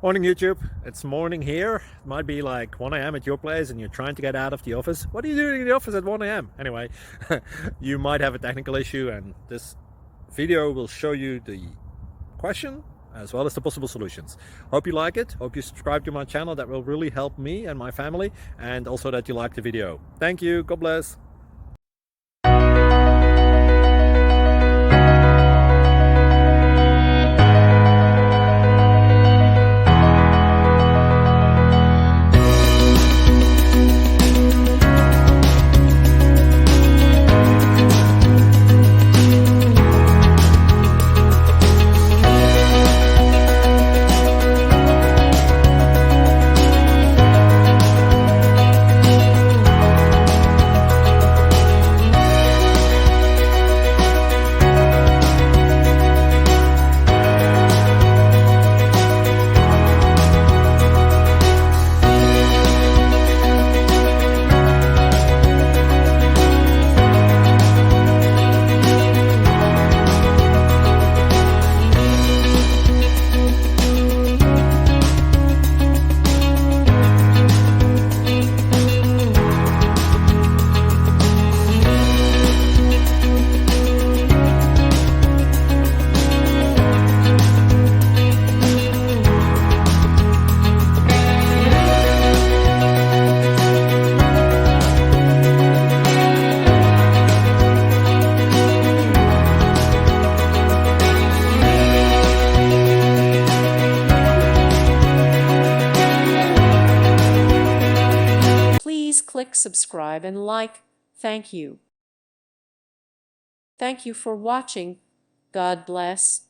Morning YouTube, it's morning here. It might be like 1 a.m. at your place and you're trying to get out of the office. What are you doing in the office at 1 a.m.? Anyway, you might have a technical issue and this video will show you the question as well as the possible solutions. Hope you like it, hope you subscribe to my channel. That will really help me and my family, and also that you like the video. Thank you, God bless. Please click subscribe and like. Thank you. Thank you for watching. God bless.